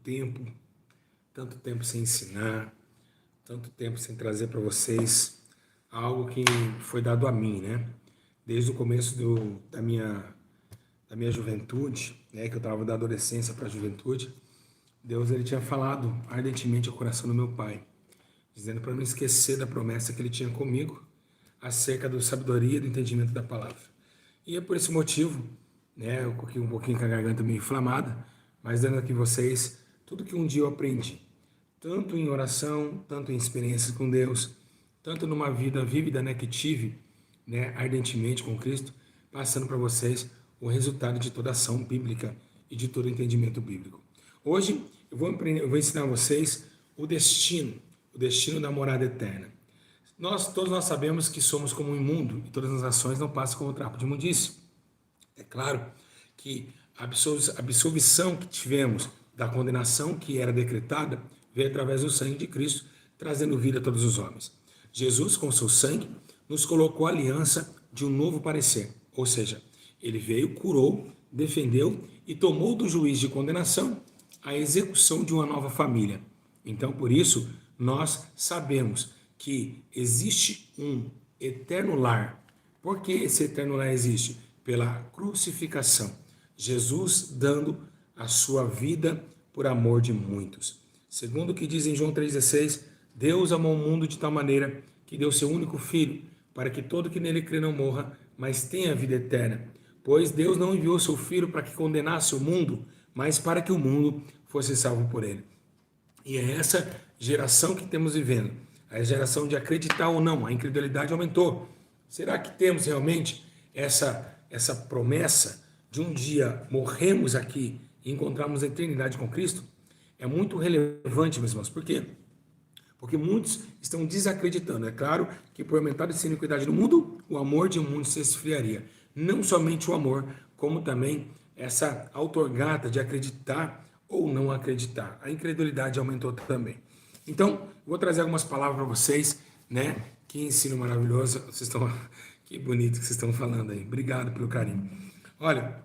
tempo, tanto tempo sem ensinar, tanto tempo sem trazer para vocês algo que foi dado a mim, né? Desde o começo da minha juventude, né? Que eu estava da adolescência para a juventude, Deus ele tinha falado ardentemente ao coração do meu pai, dizendo para não esquecer da promessa que ele tinha comigo acerca da sabedoria e do entendimento da palavra. E é por esse motivo, né, eu coloquei um pouquinho com a garganta meio inflamada, mas dando aqui vocês tudo que um dia eu aprendi, tanto em oração, tanto em experiências com Deus, tanto numa vida vívida, né, que tive, né, ardentemente com Cristo, passando para vocês o resultado de toda ação bíblica e de todo entendimento bíblico. Hoje eu vou ensinar a vocês o destino da morada eterna. Todos nós sabemos que somos como um imundo e todas as nações não passam como trapo de imundície. É claro que a absolvição que tivemos da condenação que era decretada veio através do sangue de Cristo, trazendo vida a todos os homens. Jesus, com seu sangue, nos colocou a aliança de um novo parecer, ou seja, ele veio, curou, defendeu e tomou do juiz de condenação a execução de uma nova família. Então, por isso, nós sabemos que existe um eterno lar. Por que esse eterno lar existe? Pela crucificação. Jesus dando a sua vida por amor de muitos. Segundo o que diz em João 3,16, Deus amou o mundo de tal maneira que deu seu único filho, para que todo que nele crê não morra, mas tenha vida eterna. Pois Deus não enviou seu filho para que condenasse o mundo, mas para que o mundo fosse salvo por ele. E é essa geração que temos vivendo, a geração de acreditar ou não. A incredulidade aumentou. Será que temos realmente essa promessa de um dia morrermos aqui e encontrarmos a eternidade com Cristo? É muito relevante, meus irmãos. Por quê? Porque muitos estão desacreditando. É claro que por aumentar essa iniquidade no mundo, o amor de muitos se esfriaria. Não somente o amor, como também essa outorgata de acreditar ou não acreditar. A incredulidade aumentou também. Então, vou trazer algumas palavras para vocês, né? Que ensino maravilhoso. Que bonito que vocês estão falando aí. Obrigado pelo carinho. Olha,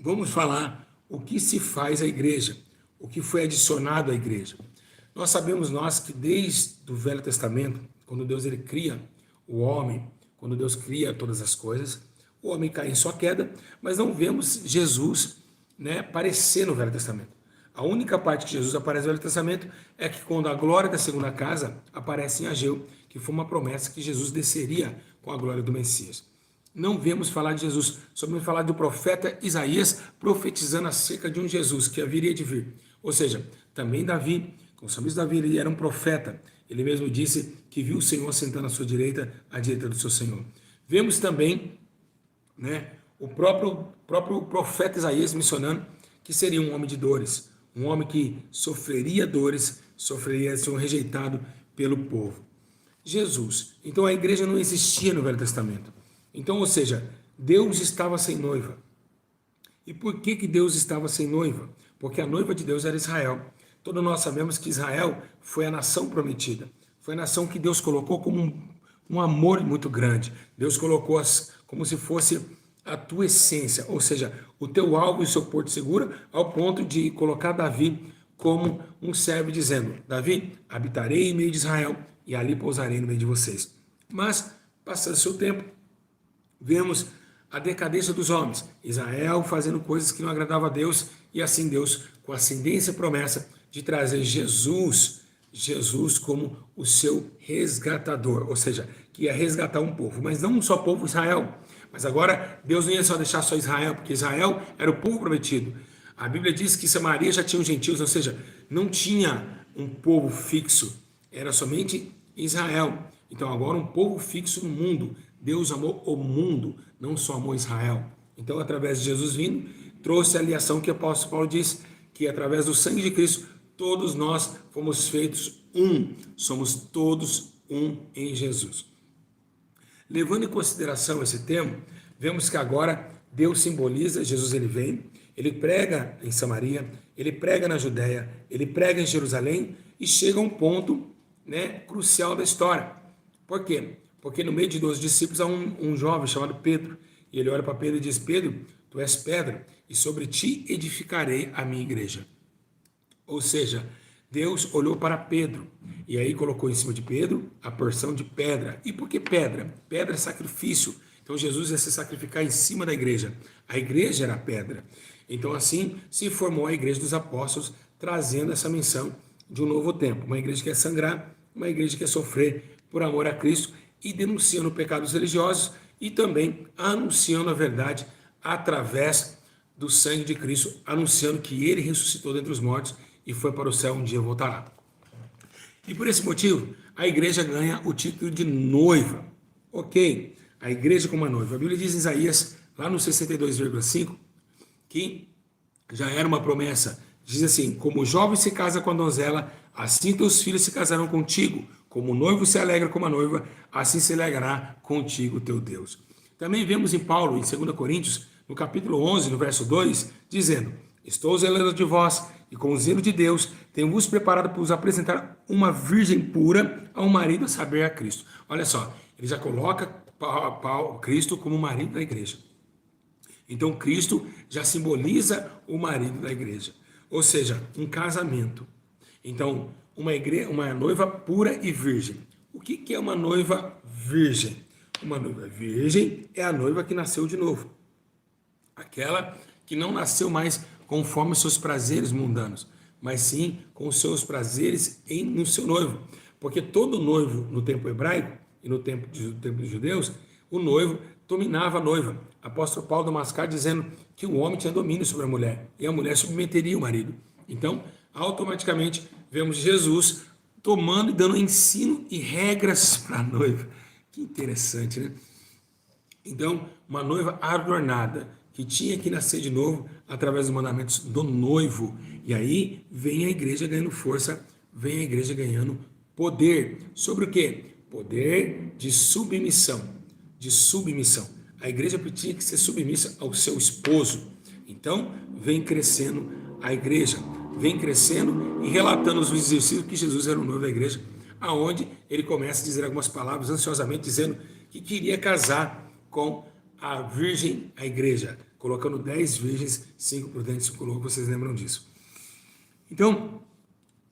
vamos falar o que se faz à igreja, o que foi adicionado à igreja. Nós sabemos que desde o Velho Testamento, quando Deus ele cria o homem, quando Deus cria todas as coisas, o homem cai em sua queda, mas não vemos Jesus, né, aparecer no Velho Testamento. A única parte que Jesus aparece no Velho Testamento é que quando a glória da segunda casa aparece em Ageu, que foi uma promessa que Jesus desceria com a glória do Messias. Não vemos falar de Jesus, só vemos falar do profeta Isaías profetizando acerca de um Jesus que haveria de vir. Ou seja, também Davi, como sabemos, Davi ele era um profeta. Ele mesmo disse que viu o Senhor sentando à sua direita, à direita do seu Senhor. Vemos também, né, o próprio profeta Isaías mencionando que seria um homem de dores, um homem que sofreria dores, sofreria ser rejeitado pelo povo. Jesus. Então a igreja não existia no Velho Testamento. Então, ou seja, Deus estava sem noiva. E por que Deus estava sem noiva? Porque a noiva de Deus era Israel. Todos nós sabemos que Israel foi a nação prometida. Foi a nação que Deus colocou como um amor muito grande. Deus colocou como se fosse a tua essência, ou seja, o teu alvo e o seu porto seguro, ao ponto de colocar Davi como um servo, dizendo: Davi, habitarei em meio de Israel e ali pousarei no meio de vocês. Mas, passando seu tempo, vemos a decadência dos homens, Israel fazendo coisas que não agradavam a Deus, e assim Deus, com ascendência e promessa de trazer Jesus como o seu resgatador, ou seja, que ia resgatar um povo, mas não um só povo, Israel. Mas agora Deus não ia só deixar só Israel, porque Israel era o povo prometido. A Bíblia diz que Samaria já tinha os gentios, ou seja, não tinha um povo fixo, era somente Israel. Então agora um povo fixo no mundo. Deus amou o mundo, não só amou Israel. Então, através de Jesus vindo, trouxe a aliação que o apóstolo Paulo diz, que através do sangue de Cristo, todos nós fomos feitos um. Somos todos um em Jesus. Levando em consideração esse tema, vemos que agora Deus simboliza, Jesus ele vem, ele prega em Samaria, ele prega na Judéia, ele prega em Jerusalém e chega a um ponto, né, crucial da história. Por quê? Porque no meio de 12 discípulos há um jovem chamado Pedro, e ele olha para Pedro e diz: Pedro, tu és pedra, e sobre ti edificarei a minha igreja. Ou seja, Deus olhou para Pedro e aí colocou em cima de Pedro a porção de pedra. E por que pedra? Pedra é sacrifício. Então Jesus ia se sacrificar em cima da igreja. A igreja era a pedra. Então assim se formou a igreja dos apóstolos, trazendo essa menção de um novo tempo. Uma igreja que quer sangrar, uma igreja que quer sofrer por amor a Cristo e denunciando pecados religiosos e também anunciando a verdade através do sangue de Cristo, anunciando que ele ressuscitou dentre os mortos e foi para o céu, um dia voltará. E por esse motivo, a igreja ganha o título de noiva. Ok, a igreja como a noiva. A Bíblia diz em Isaías, lá no 62,5, que já era uma promessa. Diz assim: como o jovem se casa com a donzela, assim teus filhos se casarão contigo. Como o noivo se alegra com a noiva, assim se alegrará contigo teu Deus. Também vemos em Paulo, em 2 Coríntios, no capítulo 11, no verso 2, dizendo: estou zelando de vós, e com o zelo de Deus, tenho-vos preparado para vos apresentar uma virgem pura a um marido, a saber, a Cristo. Olha só, ele já coloca Cristo como marido da igreja. Então, Cristo já simboliza o marido da igreja. Ou seja, um casamento. Então, uma noiva pura e virgem. O que é uma noiva virgem? Uma noiva virgem é a noiva que nasceu de novo. Aquela que não nasceu mais conforme os seus prazeres mundanos, mas sim com os seus prazeres no seu noivo. Porque todo noivo no tempo hebraico e no tempo dos judeus, o noivo dominava a noiva. Apóstolo Paulo Damascar dizendo que o homem tinha domínio sobre a mulher e a mulher submeteria o marido. Então, automaticamente, vemos Jesus tomando e dando ensino e regras para a noiva. Que interessante, né? Então, uma noiva adornada, que tinha que nascer de novo através dos mandamentos do noivo. E aí vem a igreja ganhando força, vem a igreja ganhando poder. Sobre o quê? Poder de submissão. De submissão. A igreja tinha que ser submissa ao seu esposo. Então, vem crescendo a igreja, vem crescendo e relatando os exercícios que Jesus era o noivo da igreja, aonde ele começa a dizer algumas palavras ansiosamente, dizendo que queria casar com a virgem, a igreja, colocando 10 virgens, 5 prudentes, 5 loucos, vocês lembram disso. Então,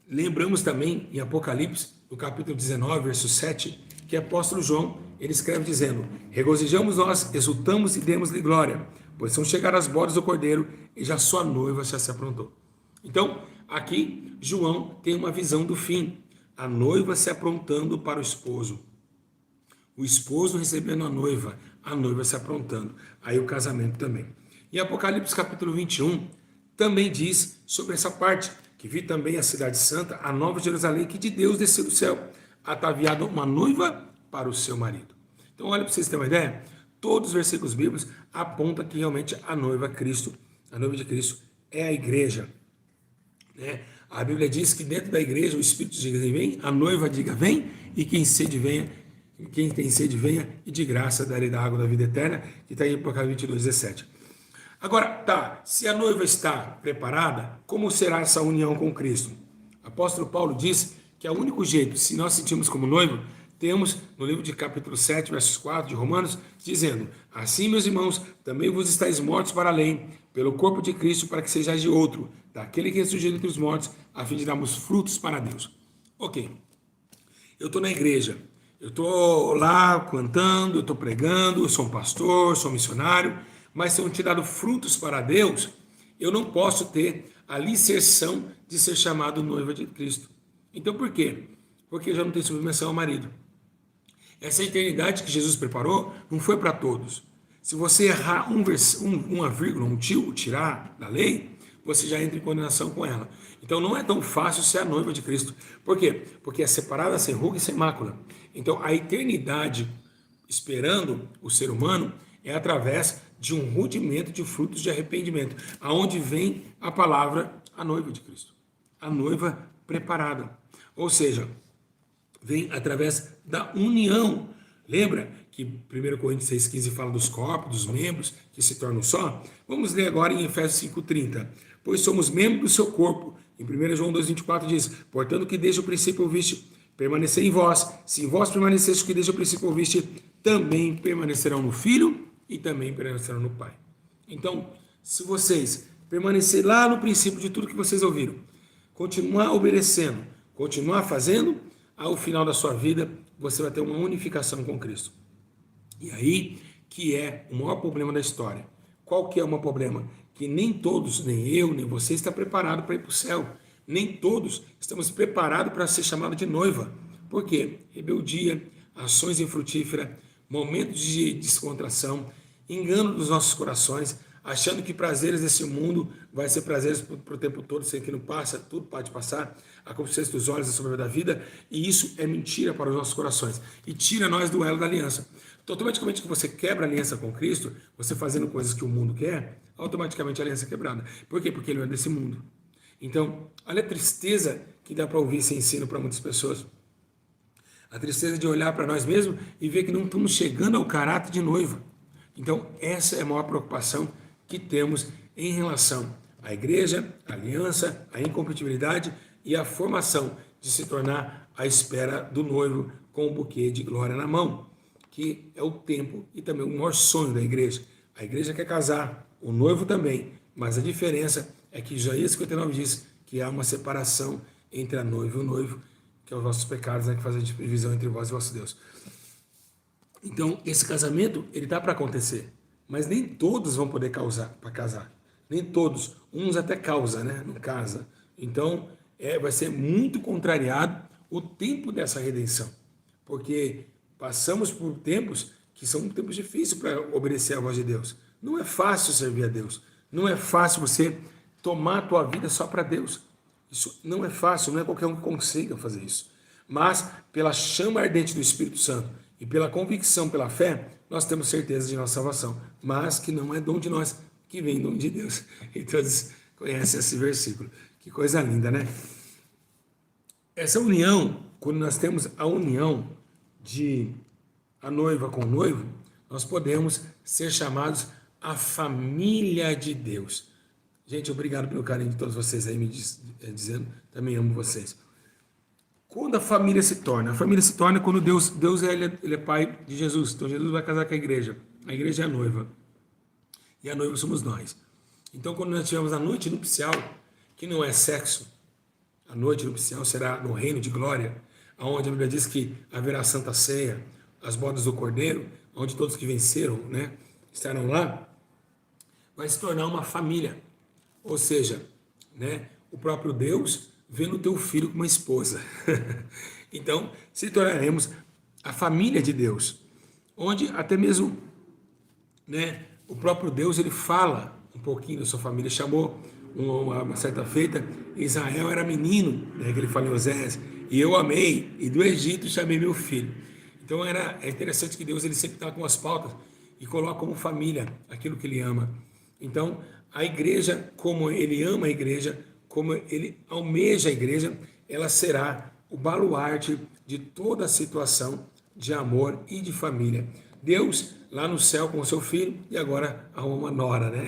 lembramos também em Apocalipse, no capítulo 19, verso 7, que o apóstolo João, ele escreve dizendo: regozijamos nós, exultamos e demos-lhe glória, pois são chegadas as bodas do Cordeiro e já sua noiva já se aprontou. Então, aqui, João tem uma visão do fim, a noiva se aprontando para o esposo. O esposo recebendo a noiva se aprontando. Aí o casamento também. Em Apocalipse capítulo 21, também diz sobre essa parte, que vi também a cidade santa, a nova Jerusalém, que de Deus desceu do céu, ataviada uma noiva para o seu marido. Então olha para vocês terem uma ideia, todos os versículos bíblicos apontam que realmente a noiva Cristo, a noiva de Cristo é a igreja. Né? A Bíblia diz que dentro da igreja o Espírito diga vem, a noiva diga vem, e quem sede venha, quem tem sede venha, e de graça darei da água da vida eterna, que está em Apocalipse 22, 17. Agora, se a noiva está preparada, como será essa união com Cristo? O apóstolo Paulo diz que é o único jeito, se nós sentimos como noivo, temos no livro de capítulo 7, versos 4 de Romanos, dizendo: assim, meus irmãos, também vos estáis mortos para a lei, pelo corpo de Cristo, para que sejais de outro, daquele que ressurgiu entre os mortos, a fim de darmos frutos para Deus. Ok, eu estou na igreja, eu estou lá cantando, eu estou pregando, eu sou um pastor, sou um missionário, mas se eu não tiver dado frutos para Deus, eu não posso ter a licerção de ser chamado noiva de Cristo. Então por quê? Porque eu já não tenho submissão ao marido. Essa eternidade que Jesus preparou não foi para todos. Se você errar uma vírgula, um tio, tirar da lei, você já entra em condenação com ela. Então não é tão fácil ser a noiva de Cristo. Por quê? Porque é separada sem ruga e sem mácula. Então a eternidade esperando o ser humano é através de um rudimento de frutos de arrependimento, aonde vem a palavra a noiva de Cristo, a noiva preparada. Ou seja, vem através da união. Lembra que 1 Coríntios 6,15 fala dos corpos, dos membros, que se tornam só? Vamos ler agora em Efésios 5,30. Pois somos membros do seu corpo. Em 1 João 2,24 diz: portanto, que desde o princípio ouviste, permanecer em vós. Se em vós permaneceste, que desde o princípio ouviste, também permanecerão no Filho e também permanecerão no Pai. Então, se vocês permanecerem lá no princípio de tudo que vocês ouviram, continuar obedecendo, continuar fazendo, ao final da sua vida você vai ter uma unificação com Cristo. E aí que é o maior problema da história. Qual que é o maior problema? Que nem todos, nem eu, nem você está preparado para ir para o céu. Nem todos estamos preparados para ser chamados de noiva. Por quê? Rebeldia, ações infrutíferas, momentos de descontração, engano dos nossos corações, achando que prazeres desse mundo vai ser prazeres para o tempo todo, sendo que não passa, tudo pode passar, a consciência dos olhos é sobre da vida, e isso é mentira para os nossos corações, e tira nós do elo da aliança. Então, automaticamente que você quebra a aliança com Cristo, você fazendo coisas que o mundo quer, automaticamente a aliança é quebrada. Por quê? Porque ele não é desse mundo. Então, olha a tristeza que dá para ouvir esse ensino para muitas pessoas. A tristeza de olhar para nós mesmos e ver que não estamos chegando ao caráter de noiva. Então, essa é a maior preocupação que temos em relação à igreja, à aliança, à incompatibilidade e à formação de se tornar a espera do noivo com o buquê de glória na mão, que é o tempo e também o maior sonho da igreja. A igreja quer casar, o noivo também, mas a diferença é que Isaías 59 diz que há uma separação entre a noiva e o noivo, que é os nossos pecados, né, que fazem a divisão entre vós e vosso Deus. Então, esse casamento, ele está para acontecer, mas nem todos vão poder casar. Nem todos. Uns até causam, né? Não casa. Então, vai ser muito contrariado o tempo dessa redenção, porque passamos por tempos que são tempos difíceis para obedecer à voz de Deus. Não é fácil servir a Deus. Não é fácil você tomar a tua vida só para Deus. Isso não é fácil, não é qualquer um que consiga fazer isso. Mas, pela chama ardente do Espírito Santo e pela convicção, pela fé, nós temos certeza de nossa salvação. Mas que não é dom de nós, que vem dom de Deus. E todos conhecem esse versículo. Que coisa linda, né? Essa união, quando nós temos a união de a noiva com o noivo, nós podemos ser chamados a família de Deus. Gente, obrigado pelo carinho de todos vocês aí me dizendo, também amo vocês. Quando a família se torna quando Deus ele é pai de Jesus, então Jesus vai casar com a igreja é a noiva, e a noiva somos nós. Então, quando nós tivermos a noite nupcial, que não é sexo, a noite nupcial será no reino de glória, onde a Bíblia diz que haverá santa ceia, as bodas do Cordeiro, onde todos que venceram, né, estarão lá, vai se tornar uma família. Ou seja, né, o próprio Deus vendo o teu filho com uma esposa. Então, se tornaremos a família de Deus, onde até mesmo, né, o próprio Deus ele fala um pouquinho da sua família. Chamou uma certa feita, Israel era menino, né, que ele fala em Oséias, e eu amei, e do Egito chamei meu filho. Então é interessante que Deus ele sempre está com as pautas e coloca como família aquilo que ele ama. Então, a igreja, como ele ama a igreja, como ele almeja a igreja, ela será o baluarte de toda a situação de amor e de família. Deus, lá no céu com o seu filho, e agora há uma nora, né?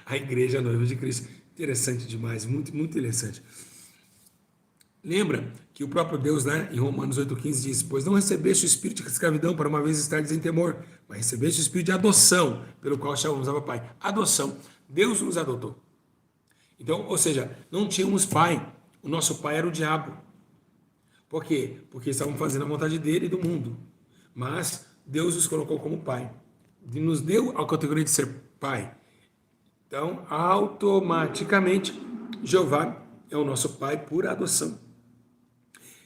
A igreja, a noiva de Cristo. Interessante demais, muito, muito interessante. Lembra que o próprio Deus, né, em Romanos 8,15 diz: pois não recebeste o espírito de escravidão para uma vez estar em temor, mas recebeste o espírito de adoção, pelo qual chamamos a Pai. Adoção. Deus nos adotou. Então, ou seja, não tínhamos pai. O nosso pai era o diabo. Por quê? Porque estavam fazendo a vontade dele e do mundo. Mas Deus nos colocou como pai. E nos deu a categoria de ser pai. Então, automaticamente, Jeová é o nosso pai por adoção.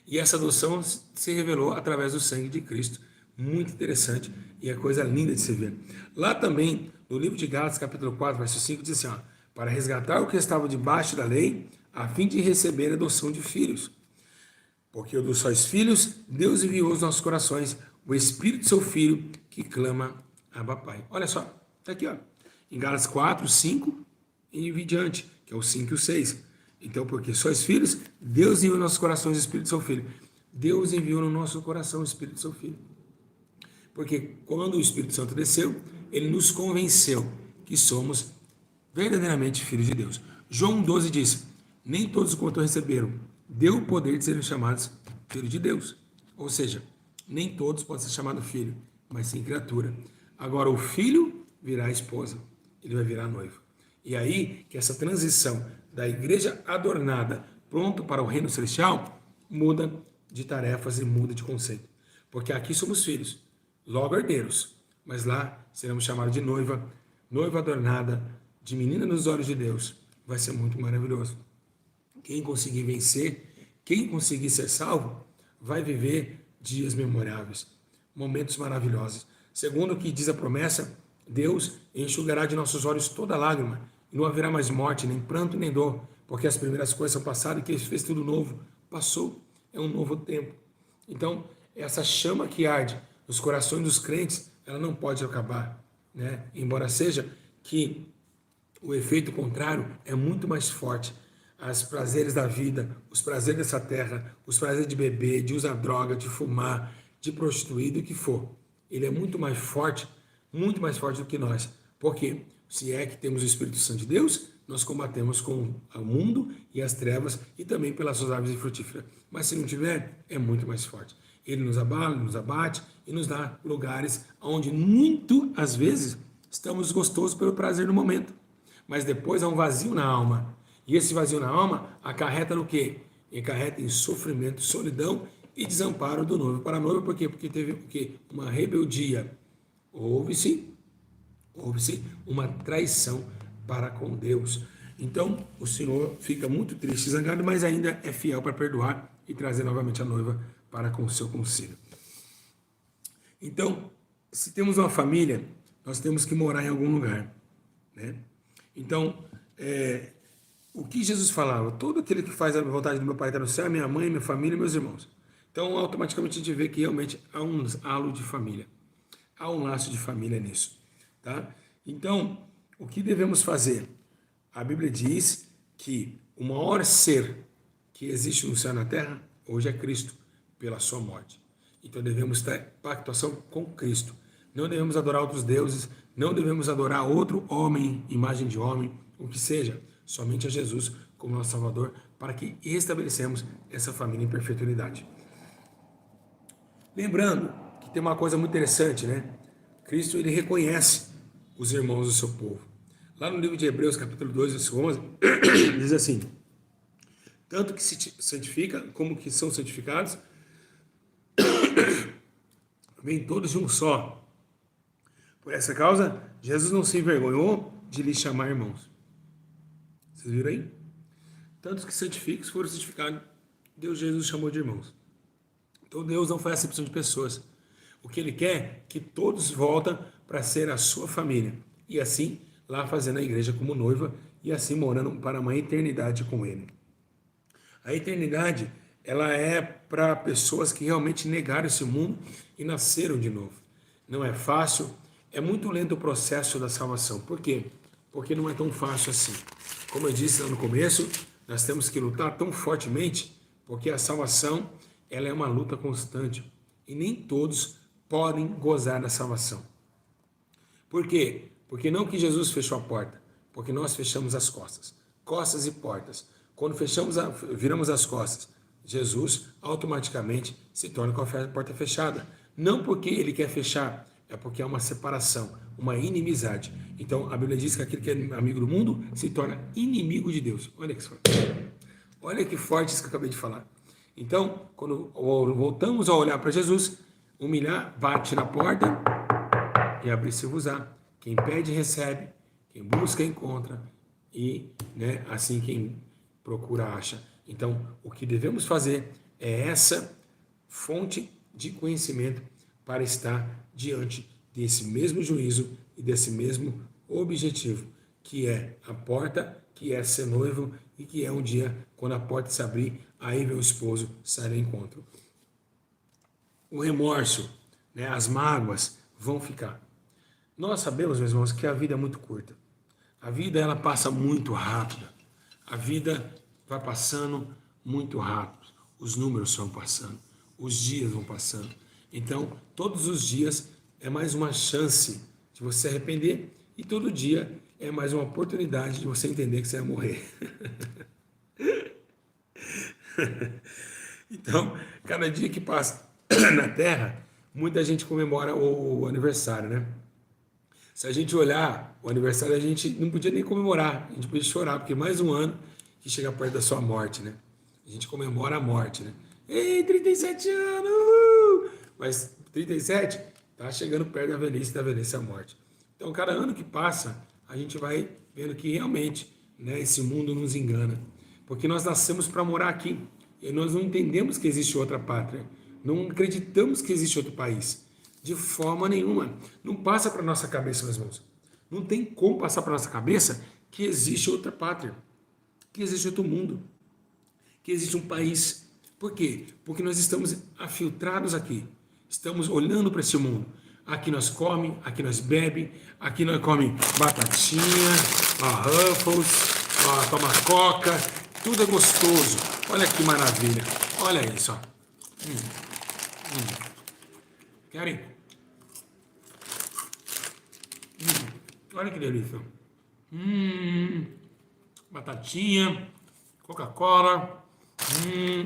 E essa adoção se revelou através do sangue de Cristo. Muito interessante e é coisa linda de se ver. Lá também, no livro de Gálatas, capítulo 4, verso 5, diz assim, ó, para resgatar o que estava debaixo da lei, a fim de receber a adoção de filhos. Porque dos sois filhos, Deus enviou aos nossos corações o Espírito do seu Filho, que clama, Abba Pai. Olha só, está aqui, ó, em Gálatas 4, 5 e em diante, que é o 5 e o 6. Então, porque sois filhos, Deus enviou nos nossos corações o Espírito do seu Filho. Deus enviou no nosso coração o Espírito do seu Filho. Porque quando o Espírito Santo desceu, ele nos convenceu que somos verdadeiramente filhos de Deus. João 12 diz, nem todos quanto receberam, deu o poder de serem chamados filhos de Deus. Ou seja, nem todos podem ser chamados filho, mas sim criatura. Agora o filho virá a esposa, ele vai virar noivo. E aí que essa transição da igreja adornada pronto para o reino celestial, muda de tarefas e muda de conceito. Porque aqui somos filhos, logo herdeiros, mas lá seremos chamados de noiva, noiva adornada, de menina nos olhos de Deus. Vai ser muito maravilhoso. Quem conseguir vencer, quem conseguir ser salvo, vai viver dias memoráveis, momentos maravilhosos. Segundo o que diz a promessa, Deus enxugará de nossos olhos toda lágrima, e não haverá mais morte, nem pranto, nem dor, porque as primeiras coisas são passadas e que Ele fez tudo novo. Passou, é um novo tempo. Então, essa chama que arde nos corações dos crentes, ela não pode acabar, né? Embora seja que o efeito contrário é muito mais forte. Os prazeres da vida, os prazeres dessa terra, os prazeres de beber, de usar droga, de fumar, de prostituir, do que for. Ele é muito mais forte do que nós. Por quê? Se é que temos o Espírito Santo de Deus, nós combatemos com o mundo e as trevas e também pelas suas árvores frutíferas. Mas se não tiver, é muito mais forte. Ele nos abala, nos abate e nos dá lugares onde muito, às vezes, estamos gostosos pelo prazer no momento. Mas depois há um vazio na alma. E esse vazio na alma acarreta no quê? Acarreta em sofrimento, solidão e desamparo do noivo para a noiva. Por quê? Porque teve o quê? Uma rebeldia. Houve-se uma traição para com Deus. Então, o Senhor fica muito triste e zangado, mas ainda é fiel para perdoar e trazer novamente a noiva para com o seu conselho. Então, se temos uma família, nós temos que morar em algum lugar, né? Então, o que Jesus falava? Todo aquele que faz a vontade do meu Pai está no céu, minha mãe, minha família e meus irmãos. Então, automaticamente a gente vê que realmente há um halo de família. Há um laço de família nisso, tá? Então, o que devemos fazer? A Bíblia diz que o maior ser que existe no céu e na terra, hoje é Cristo, pela sua morte. Então, devemos ter pactuação com Cristo. Não devemos adorar outros deuses, não devemos adorar outro homem, imagem de homem, o que seja, somente a Jesus como nosso Salvador, para que estabelecemos essa família em perfeita unidade. Lembrando que tem uma coisa muito interessante, né? Cristo, ele reconhece os irmãos do seu povo. Lá no livro de Hebreus, capítulo 2, versículo 11, diz assim: tanto que se santifica, como que são santificados, vêm todos de um só. Por essa causa, Jesus não se envergonhou de lhes chamar irmãos. Vocês viram aí? Tantos que santificam foram santificados, Deus Jesus chamou de irmãos. Então Deus não faz acepção de pessoas. O que Ele quer é que todos voltem para ser a sua família. E assim, lá fazendo a igreja como noiva e assim morando para uma eternidade com Ele. A eternidade, ela é para pessoas que realmente negaram esse mundo e nasceram de novo. Não é fácil, é muito lento o processo da salvação. Por quê? Porque não é tão fácil assim. Como eu disse lá no começo, nós temos que lutar tão fortemente, porque a salvação, ela é uma luta constante. E nem todos podem gozar da salvação. Por quê? Porque não que Jesus fechou a porta, porque nós fechamos as costas. Costas e portas. Quando viramos as costas, Jesus automaticamente se torna com a porta fechada. Não porque Ele quer fechar, é porque há uma separação, uma inimizade. Então, a Bíblia diz que aquele que é amigo do mundo se torna inimigo de Deus. Olha que forte. Olha que forte isso que eu acabei de falar. Então, quando voltamos a olhar para Jesus, humilhar, bate na porta e abrir-se-vos-á. Quem pede, recebe. Quem busca, encontra. E, né, assim quem procura, acha. Então, o que devemos fazer é essa fonte de conhecimento para estar diante desse mesmo juízo e desse mesmo objetivo, que é a porta, que é ser noivo e que é um dia, quando a porta se abrir, aí meu esposo sai ao encontro. O remorso, né, as mágoas vão ficar. Nós sabemos, meus irmãos, que a vida é muito curta. A vida, ela passa muito rápido. A vida vai passando muito rápido. Os números vão passando. Os dias vão passando. Então, todos os dias é mais uma chance de você se arrepender e todo dia é mais uma oportunidade de você entender que você vai morrer. Então, cada dia que passa na Terra, muita gente comemora o aniversário, né? Se a gente olhar o aniversário, a gente não podia nem comemorar, a gente podia chorar, porque mais um ano que chega perto da sua morte, né? A gente comemora a morte, né? Ei, 37 anos! Mas 37 tá chegando perto da velhice é a morte. Então, cada ano que passa, a gente vai vendo que realmente, né, esse mundo nos engana. Porque nós nascemos para morar aqui. E nós não entendemos que existe outra pátria. Não acreditamos que existe outro país. De forma nenhuma. Não passa para nossa cabeça, meus irmãos. Não tem como passar para nossa cabeça que existe outra pátria, que existe outro mundo, que existe um país. Por quê? Porque nós estamos afiltrados aqui. Estamos olhando para esse mundo. Aqui nós comemos, aqui nós bebemos, aqui nós comemos batatinha, Ruffles, toma coca, tudo é gostoso. Olha que maravilha. Olha isso. Ó. Querem? Olha que delícia. Batatinha, Coca-Cola.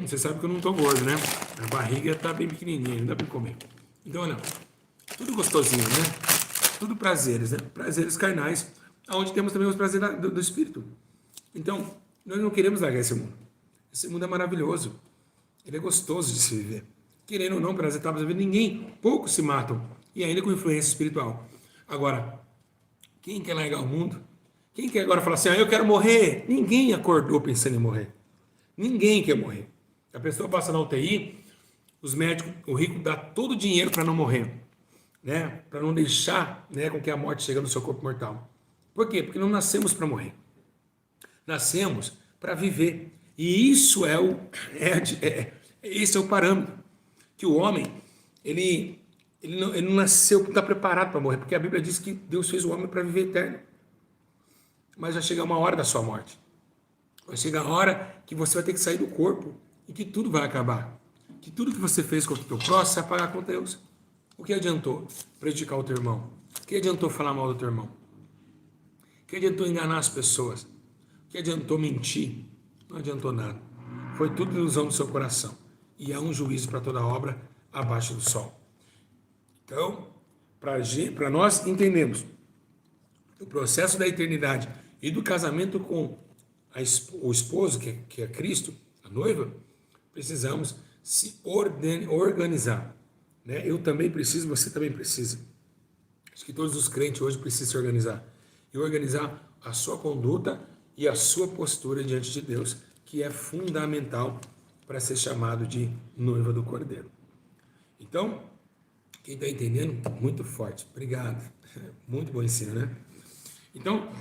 Você sabe que eu não tô gordo, né? A barriga tá bem pequenininha, não dá pra comer. Então, olha, tudo gostosinho, né? Tudo prazeres, né? Prazeres carnais, onde temos também os prazeres do espírito. Então, nós não queremos largar esse mundo. Esse mundo é maravilhoso. Ele é gostoso de se viver. Querendo ou não, pelas etapas da vida, poucos se matam. E ainda com influência espiritual. Agora, quem quer largar o mundo? Quem quer agora falar assim, eu quero morrer? Ninguém acordou pensando em morrer. Ninguém quer morrer. A pessoa passa na UTI, os médicos, o rico dá todo o dinheiro para não morrer, né? Para não deixar, né, com que a morte chegue no seu corpo mortal. Por quê? Porque não nascemos para morrer. Nascemos para viver. E isso esse é o parâmetro. Que o homem, ele não nasceu, não está preparado para morrer, porque a Bíblia diz que Deus fez o homem para viver eterno. Mas vai chegar uma hora da sua morte. Vai chegar a hora que você vai ter que sair do corpo e que tudo vai acabar. Que tudo que você fez contra o teu próximo você vai pagar com Deus. O que adiantou prejudicar o teu irmão? O que adiantou falar mal do teu irmão? O que adiantou enganar as pessoas? O que adiantou mentir? Não adiantou nada. Foi tudo ilusão do seu coração. E há um juízo para toda obra abaixo do sol. Então, para nós entendermos o processo da eternidade e do casamento com o esposo, que é Cristo, a noiva, precisamos se organizar. Né? Eu também preciso, você também precisa. Acho que todos os crentes hoje precisam se organizar. E organizar a sua conduta e a sua postura diante de Deus, que é fundamental para ser chamado de noiva do Cordeiro. Então, quem está entendendo, muito forte. Obrigado. Muito bom ensino, né? Então,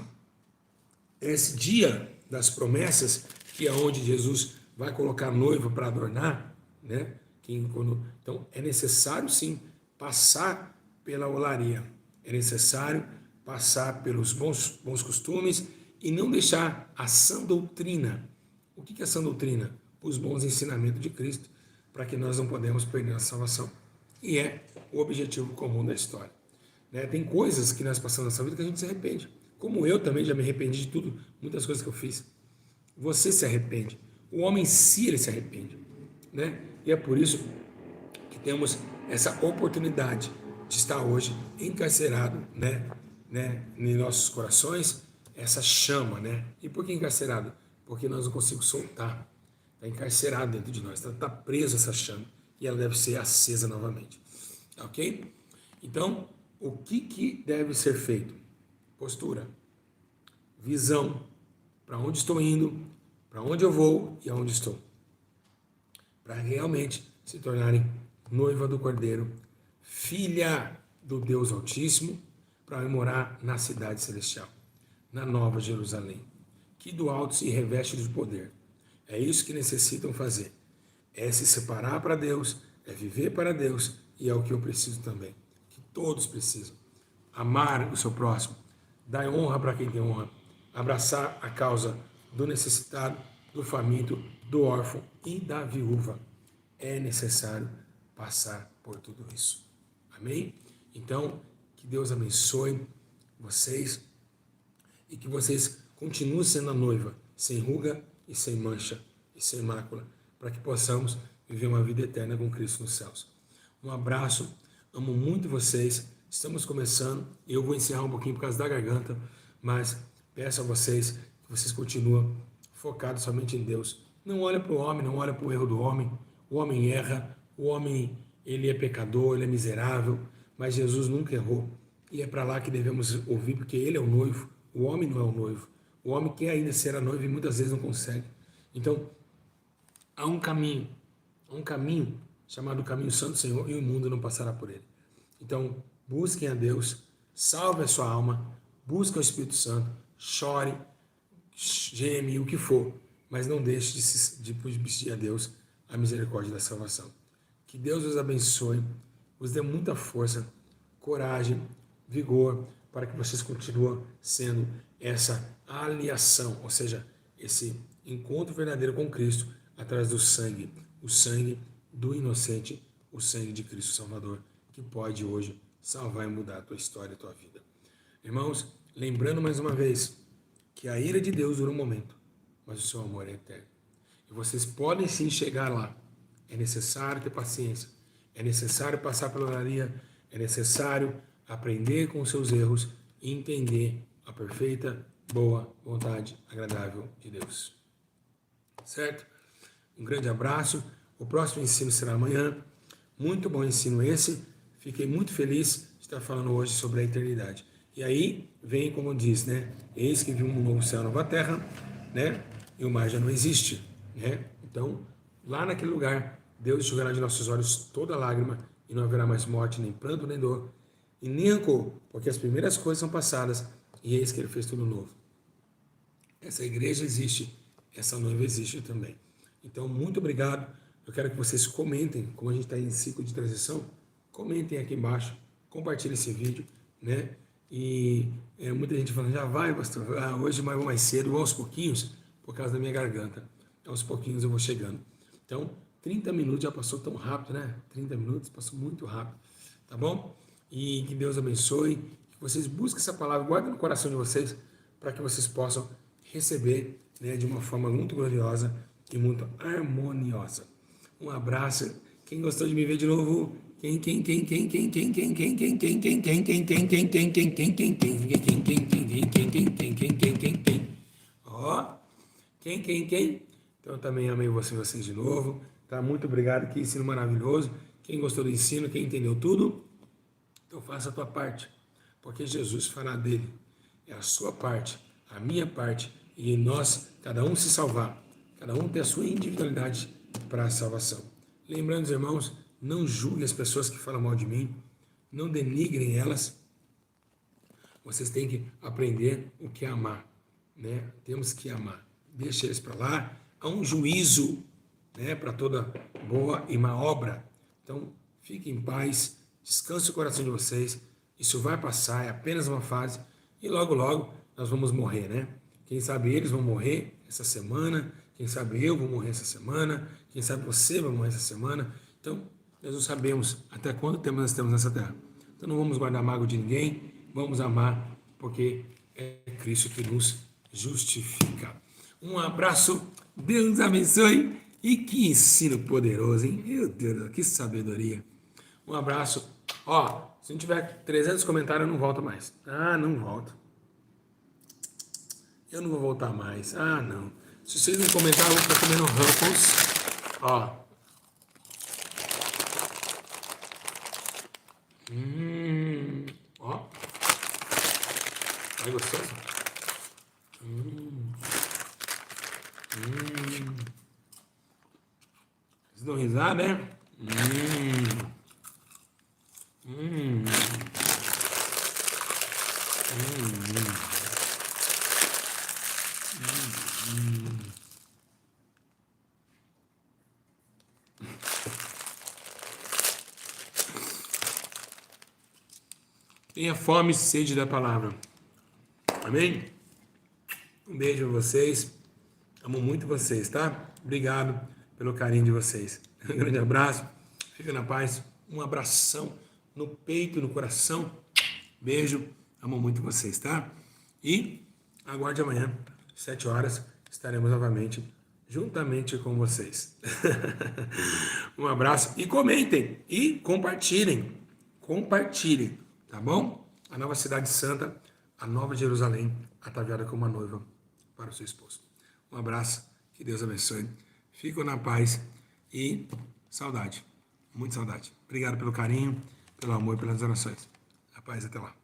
esse dia das promessas, que é onde Jesus vai colocar a noiva para adornar, né? Então, é necessário, sim, passar pela olaria. É necessário passar pelos bons costumes e não deixar a sã doutrina. O que é a sã doutrina? Os bons ensinamentos de Cristo, para que nós não podemos perder a salvação. E é o objetivo comum da história. Né? Tem coisas que nós passamos nessa vida que a gente se arrepende. Como eu também já me arrependi de tudo, muitas coisas que eu fiz. Você se arrepende. O homem em si, ele se arrepende. Né? E é por isso que temos essa oportunidade de estar hoje encarcerado, né, em nossos corações, essa chama, né? E por que encarcerado? Porque nós não conseguimos soltar. Está encarcerado dentro de nós, está preso essa chama e ela deve ser acesa novamente. Ok? Então, o que deve ser feito? Postura, visão, para onde estou indo, para onde eu vou e aonde estou. Para realmente se tornarem noiva do Cordeiro, filha do Deus Altíssimo, para morar na cidade celestial, na Nova Jerusalém, que do alto se reveste de poder. É isso que necessitam fazer. É se separar para Deus, é viver para Deus, e é o que eu preciso também. Que todos precisam. Amar o seu próximo, dar honra para quem tem honra, abraçar a causa do necessitado, do faminto, do órfão e da viúva. É necessário passar por tudo isso. Amém? Então, que Deus abençoe vocês e que vocês continuem sendo a noiva, sem ruga e sem mancha e sem mácula, para que possamos viver uma vida eterna com Cristo nos céus. Um abraço, amo muito vocês, estamos começando, eu vou encerrar um pouquinho por causa da garganta, mas peço a vocês que vocês continuem focados somente em Deus Não olha para o homem, não olha para o erro do homem. O homem erra, o homem ele é pecador, ele é miserável, mas Jesus nunca errou. E é para lá que devemos ouvir, porque ele é o noivo, o homem não é o noivo. O homem quer ainda ser a noiva e muitas vezes não consegue. Então, há um caminho chamado Caminho Santo do Senhor e o mundo não passará por ele. Então, busquem a Deus, salve a sua alma, busquem o Espírito Santo, chore, geme, o que for, mas não deixe de pedir a Deus a misericórdia da salvação. Que Deus os abençoe, os dê muita força, coragem, vigor, para que vocês continuem sendo essa aliação, ou seja, esse encontro verdadeiro com Cristo através do sangue, o sangue do inocente, o sangue de Cristo Salvador, que pode hoje salvar e mudar a tua história e a tua vida. Irmãos, lembrando mais uma vez que a ira de Deus dura um momento, mas o seu amor é eterno. E vocês podem sim chegar lá. É necessário ter paciência, é necessário passar pela oraria, é necessário aprender com os seus erros e entender a perfeita, boa vontade agradável de Deus. Certo? Um grande abraço. O próximo ensino será amanhã. Muito bom ensino esse. Fiquei muito feliz de estar falando hoje sobre a eternidade. E aí vem, como diz, né? Eis que vi um novo céu, nova terra, né? E o mar já não existe, né? Então, lá naquele lugar, Deus enxugará de nossos olhos toda lágrima e não haverá mais morte, nem pranto, nem dor, e nem rancor, porque as primeiras coisas são passadas e eis que Ele fez tudo novo. Essa igreja existe, essa noiva existe também. Então, muito obrigado. Eu quero que vocês comentem, como a gente está em ciclo de transição, comentem aqui embaixo, compartilhem esse vídeo, né? E muita gente falando, já vai, pastor, hoje mas vou mais cedo, vou aos pouquinhos, por causa da minha garganta. Aos pouquinhos eu vou chegando. Então, 30 minutos já passou tão rápido, né? 30 minutos passou muito rápido, tá bom? E que Deus abençoe, que vocês busquem essa palavra, guardem no coração de vocês, para que vocês possam receber, né, de uma forma muito gloriosa e muito harmoniosa. Um abraço. Quem gostou de me ver de novo? Ó, quem? Então eu também amei vocês de novo. Tá? Muito obrigado, que ensino maravilhoso. Quem gostou do ensino, quem entendeu tudo, então faça a tua parte, porque Jesus fará dele. É a sua parte, a minha parte, e nós, cada um se salvar, cada um ter a sua individualidade para a salvação. Lembrando, irmãos, não julguem as pessoas que falam mal de mim, não denigrem elas. Vocês têm que aprender o que é amar, né? Temos que amar. Deixa eles para lá. Há um juízo, né, para toda boa e má obra. Então, fiquem em paz, descanse o coração de vocês. Isso vai passar, é apenas uma fase. E logo, logo, nós vamos morrer, né? Quem sabe eles vão morrer essa semana, quem sabe eu vou morrer essa semana, quem sabe você vai morrer essa semana. Então, nós não sabemos até quanto tempo nós temos nessa terra. Então, não vamos guardar mágoa de ninguém, vamos amar, porque é Cristo que nos justifica. Um abraço, Deus abençoe e que ensino poderoso, hein? Meu Deus, que sabedoria. Um abraço. Ó, se não tiver 300 comentários, eu não volto mais. Ah, não volto. Eu não vou voltar mais. Ah, não. Se vocês não comentarem, eu vou ficar comendo Ruffles. Ó. Ó. É gostoso? Vocês dão risada, né? Tenha fome e sede da palavra. Amém? Um beijo a vocês. Amo muito vocês, tá? Obrigado pelo carinho de vocês. Um grande abraço. Fica na paz. Um abração no peito, no coração. Beijo. Amo muito vocês, tá? E aguarde amanhã, 7 horas, estaremos novamente juntamente com vocês. Um abraço e comentem e compartilhem. Compartilhem, tá bom? A nova cidade santa, a nova Jerusalém, ataviada como uma noiva para o seu esposo. Um abraço, que Deus abençoe. Fico na paz e saudade. Muita saudade. Obrigado pelo carinho, pelo amor, pelas orações. A paz, até lá.